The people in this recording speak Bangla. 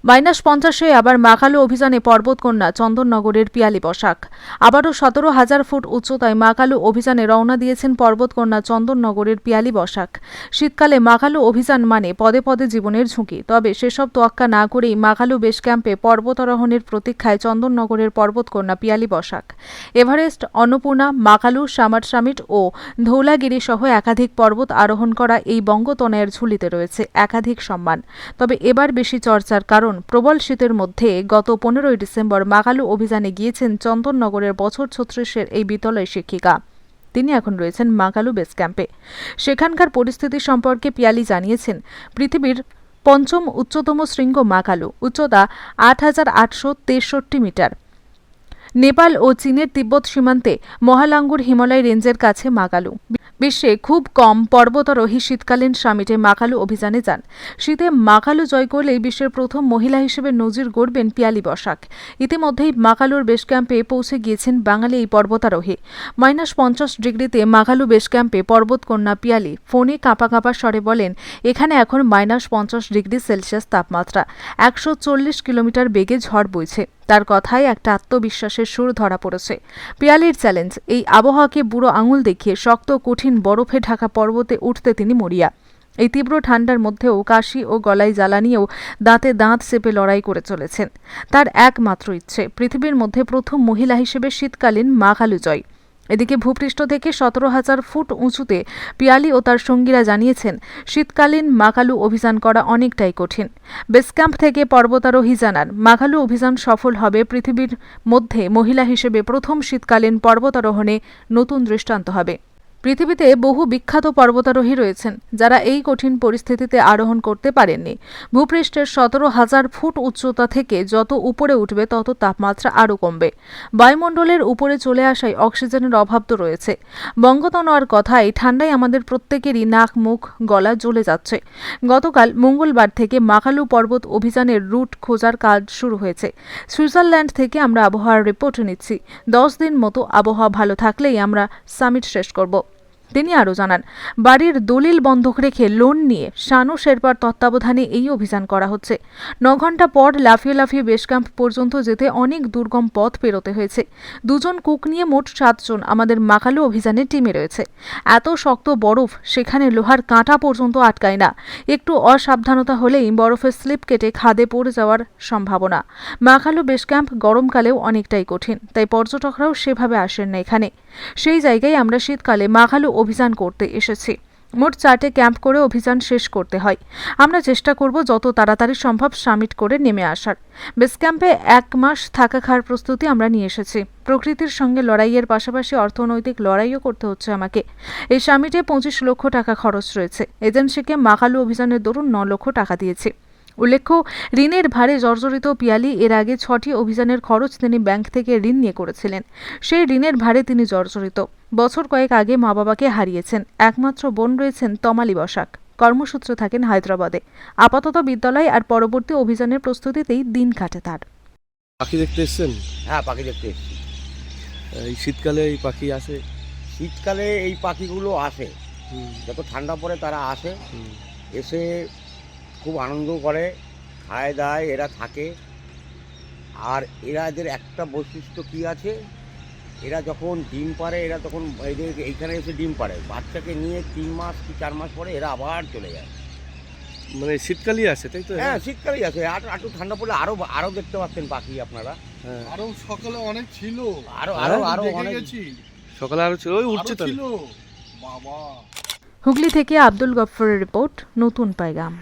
-50-এ আবার মাকালু অভিযানে পর্বতকন্যা চন্দননগরের পিয়ালি বসাক। আবারও 17,000 ফুট উচ্চতায় মাকালু অভিযানে রওনা দিয়েছেন পর্বতকন্যা চন্দননগরের পিয়ালি বসাক। শীতকালে মাকালু অভিযান মানে পদে পদে জীবনের ঝুঁকি। তবে সেসব তোয়াক্কা না করেই মাকালু বেস ক্যাম্পে পর্বতারোহণের প্রতীক্ষায় চন্দননগরের পর্বতকন্যা পিয়ালি বসাক। এভারেস্ট, অন্নপূর্ণা, মাকালু, সামার সামিট ও ধৌলাগিরি সহ একাধিক পর্বত আরোহণ করা এই বঙ্গতনয়ের ঝুলিতে রয়েছে একাধিক সম্মান। তবে এবার বেশি চর্চার কারণ প্রবল শীতের মধ্যে গত 15ই ডিসেম্বর মাকালু অভিযানে গিয়েছেন চন্দননগরের বছর 36-এর এই বিদ্যালয় শিক্ষিকা। তিনি এখন রয়েছেন মাকালু বেস ক্যাম্পে। সেখানকার পরিস্থিতি সম্পর্কে পিয়ালি জানিয়েছেন, পৃথিবীর 5ম উচ্চতম শৃঙ্গ মাকালু, উচ্চতা 8,863 মিটার। নেপাল ও চীনের তিব্বত সীমান্তে মহালাঙ্গুর হিমালয় রেঞ্জের কাছে মাকালু। বিশ্বে খুব কম পর্বতারোহী শীতকালীন সামিটে মাকালু অভিযানে যান। শীতে মাকালু জয় করলেই বিশ্বের প্রথম মহিলা হিসেবে নজির গড়বেন পিয়ালি বসাক। ইতিমধ্যেই মাকালুর বেস ক্যাম্পে পৌঁছে গিয়েছেন বাঙালি এই পর্বতারোহী। -50 ডিগ্রিতে মাকালু বেস ক্যাম্পে পর্বতকন্যা পিয়ালি ফোনে কাঁপা কাঁপা স্বরে বলেন, এখানে এখন -50 ডিগ্রি সেলসিয়াস তাপমাত্রা, 140 কিলোমিটার বেগে ঝড় বইছে। তার কথায় একটা আত্মবিশ্বাসের সুর ধরা পড়েছে। পিয়ালির চ্যালেঞ্জ, এই আবহাওয়াকে বুড়ো আঙুল দেখিয়ে শক্ত কঠিন বরফে ঢাকা পর্বতে উঠতে তিনি মরিয়া। এই তীব্র ঠান্ডার মধ্যেও কাশি ও গলায় জ্বালা নিয়েও দাঁতে দাঁত চেপে লড়াই করে চলেছেন। তার একমাত্র ইচ্ছে, পৃথিবীর মধ্যে প্রথম মহিলা হিসেবে শীতকালীন মাকালু জয়। এদিকে ভূপৃষ্ঠ থেকে 17,000 ফুট উঁচুতে পিয়ালি ও তার সঙ্গীরা জানিয়েছেন, শীতকালীন মাকালু অভিযান করা অনেকটাই কঠিন। বেস ক্যাম্প থেকে পর্বতারোহী জানান, মাকালু অভিযান সফল হবে পৃথিবীর মধ্যে মহিলা হিসেবে প্রথম শীতকালীন পর্বতারোহণে নতুন দৃষ্টান্ত হবে। পৃথিবীতে বহু বিখ্যাত পর্বতারোহী রয়েছেন যারা এই কঠিন পরিস্থিতিতে আরোহণ করতে পারেননি। ভূপৃষ্ঠের 17,000 ফুট উচ্চতা থেকে যত উপরে উঠবে তত তাপমাত্রা আরও কমবে। বায়ুমণ্ডলের উপরে চলে আসায় অক্সিজেনের অভাব তো রয়েছে। বঙ্গতনয়ার কথায় ঠান্ডায় আমাদের প্রত্যেকেরই নাক, মুখ, গলা জ্বলে যাচ্ছে। গতকাল মঙ্গলবার থেকে মাকালু পর্বত অভিযানের রুট খোঁজার কাজ শুরু হয়েছে। সুইজারল্যান্ড থেকে আমরা আবহাওয়ার রিপোর্ট নিচ্ছি। 10 দিন মতো আবহাওয়া ভালো থাকলেই আমরা সামিট শেষ করব। তিনি আরও জানান, বাড়ির দলিল বন্ধক রেখে লোন নিয়ে শানু শেরপার তত্ত্বাবধানে এই অভিযান করা হচ্ছে। 9 ঘণ্টা পর লাফিয়ে লাফিয়ে বেস ক্যাম্প পর্যন্ত যেতে অনেক দুর্গম পথ পেরোতে হয়েছে। 2 জন কুক নিয়ে মোট 7 জন আমাদের মাকালু অভিযানের টিমে রয়েছে। এত শক্ত বরফ, সেখানে লোহার কাঁটা পর্যন্ত আটকায় না। একটু অসাবধানতা হলেই বরফের স্লিপ কেটে খাদে পড়ে যাওয়ার সম্ভাবনা। মাকালু বেস ক্যাম্প গরমকালেও অনেকটাই কঠিন, তাই পর্যটকরাও সেভাবে আসেন না এখানে। সেই জায়গায় আমরা শীতকালে মাকালু অভিযান করতে এসেছি। মোট 4টে ক্যাম্প করে অভিযান শেষ করতে হয়। আমরা চেষ্টা করব যত তাড়াতাড়ি সম্ভব সামিট করে নেমে আসার। বেস ক্যাম্পে 1 মাস থাকা খাওয়ার প্রস্তুতি আমরা নিয়ে এসেছি। প্রকৃতির সঙ্গে লড়াইয়ের পাশাপাশি অর্থনৈতিক লড়াইও করতে হচ্ছে আমাকে। এই সামিটে 25 লক্ষ টাকা খরচ রয়েছে। এজেন্সিকে মাকালু অভিযানের দরুন 9 লক্ষ টাকা দিয়েছি। উল্লেখ্য, ঋণের ভারে জর্জরিত পিয়ালি এর আগে 6টি অভিযানের খরচ তিনি ব্যাংক থেকে ঋণ নিয়ে করেছিলেন। সেই ঋণের ভারে তিনি জর্জরিত। বছর কয়েক আগে মা বাবাকে হারিয়েছেন। একমাত্র বোন রয়েছেন তমালি বসাক। কর্মসূত্রে থাকেন হায়দ্রাবাদে। আপাতত বিদ্যালয় আর পরবর্তী অভিযানের প্রস্তুতিতেই দিন কাটে তার। পাখি দেখতে এসছেন? হ্যাঁ, পাখি দেখতে এসেছি। এই শীতকালে এই পাখি আসে? শীতকালে এই পাখিগুলো আসে, যত ঠান্ডা পড়ে তারা আসে, এসে খুব আনন্দ করে, খায় দায়, এরা থাকে। আর এদের একটা বৈশিষ্ট্য কী আছে, এরা যখন ডিম পাড়ে, এরা তখন এদের এইখানে এসে ডিম পাড়ে। বাচ্চাকে নিয়ে 3 মাস কি 4 মাস পরে এরা আবার চলে যায়। মানে শীতকালই আসে, তাই তো? হ্যাঁ, শীতকালেই আসে। একটু ঠান্ডা পড়লে আরও দেখতে পাচ্ছেন পাখি আপনারা। হ্যাঁ, আরো সকালে অনেক ছিল, আরও অনেক গেছি, সকালে আরো ছিল, ওই উঠছে তো। ছিল বাবা। হুগলি থেকে আব্দুল গফফরের রিপোর্ট, নতুন পায়গাম।